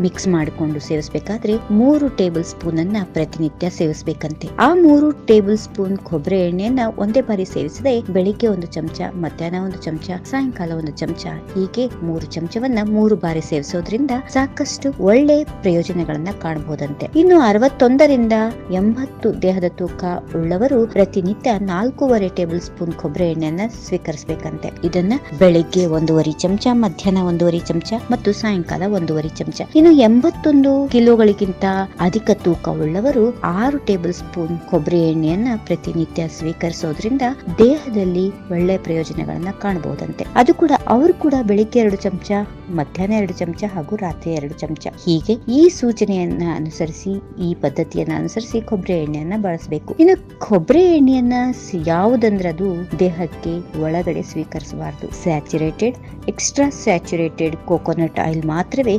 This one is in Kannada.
ಮಿಕ್ಸ್ ಮಾಡಿಕೊಂಡು ಸೇವಿಸಬೇಕಾದ್ರೆ 3 ಟೇಬಲ್ ಸ್ಪೂನ್ ಅನ್ನ ಪ್ರತಿನಿತ್ಯ ಸೇವಿಸಬೇಕಂತೆ. ಆ 3 ಟೇಬಲ್ ಸ್ಪೂನ್ ಕೊಬ್ಬರಿ ಎಣ್ಣೆಯನ್ನ ಒಂದೇ ಬಾರಿ ಸೇವಿಸದೆ ಬೆಳಿಗ್ಗೆ 1 ಚಮಚ, ಮಧ್ಯಾಹ್ನ 1 ಚಮಚ, ಸಾಯಂಕಾಲ 1 ಚಮಚ, ಹೀಗೆ 3 ಚಮಚವನ್ನ 3 ಬಾರಿ ಸೇವಿಸೋದ್ರಿಂದ ಸಾಕಷ್ಟು ಒಳ್ಳೆ ಪ್ರಯೋಜನಗಳನ್ನ ಕಾಣಬಹುದಂತೆ. ಇನ್ನು 61ರಿಂದ 80 ದೇಹದ ತೂಕ ಉಳ್ಳವರು ಪ್ರತಿನಿತ್ಯ 4.5 ಟೇಬಲ್ ಸ್ಪೂನ್ ಕೊಬ್ಬರಿ ಎಣ್ಣೆಯನ್ನ ಸ್ವೀಕರಿಸಬೇಕಂತೆ. ಇದನ್ನ ಬೆಳಿಗ್ಗೆ 1.5 ಚಮಚ, ಮಧ್ಯಾಹ್ನ 1.5 ಚಮಚ ಮತ್ತು ಸಾಯಂಕಾಲ 1.5 ಚಮಚ. ಇನ್ನು 81 ಕಿಲೋಗಳಿಗಿಂತ ಅಧಿಕ ತೂಕ ಉಳ್ಳವರು 6 ಟೇಬಲ್ ಸ್ಪೂನ್ ಕೊಬ್ಬರಿ ಎಣ್ಣೆಯನ್ನ ಪ್ರತಿನಿತ್ಯ ಸ್ವೀಕರಿಸೋದ್ರಿಂದ ದೇಹದಲ್ಲಿ ಒಳ್ಳೆ ಪ್ರಯೋಜನಗಳನ್ನ ಕಾಣಬಹುದಂತೆ. ಅದು ಕೂಡ ಅವರು ಕೂಡ ಬೆಳಿಗ್ಗೆ 2 ಚಮಚ, ಮಧ್ಯಾಹ್ನ 2 ಚಮಚ ಹಾಗೂ ರಾತ್ರಿ 2 ಚಮಚ. ಹೀಗೆ ಈ ಸೂಚನೆಯನ್ನ ಅನುಸರಿಸಿ, ಈ ಪದ್ಧತಿಯನ್ನ ಅನುಸರಿಸಿ ಕೊಬ್ಬರಿ ಎಣ್ಣೆಯನ್ನ ಬಳಸಬೇಕು. ಇನ್ನು ಕೊಬ್ಬರಿ ಎಣ್ಣೆಯನ್ನ ಯಾವುದಂದ್ರೆ ಅದು ದೇಹಕ್ಕೆ ಒಳಗಡೆ ಸ್ವೀಕರಿಸಬಾರದು. Saturated, extra saturated coconut oil ಮಾತ್ರವೇ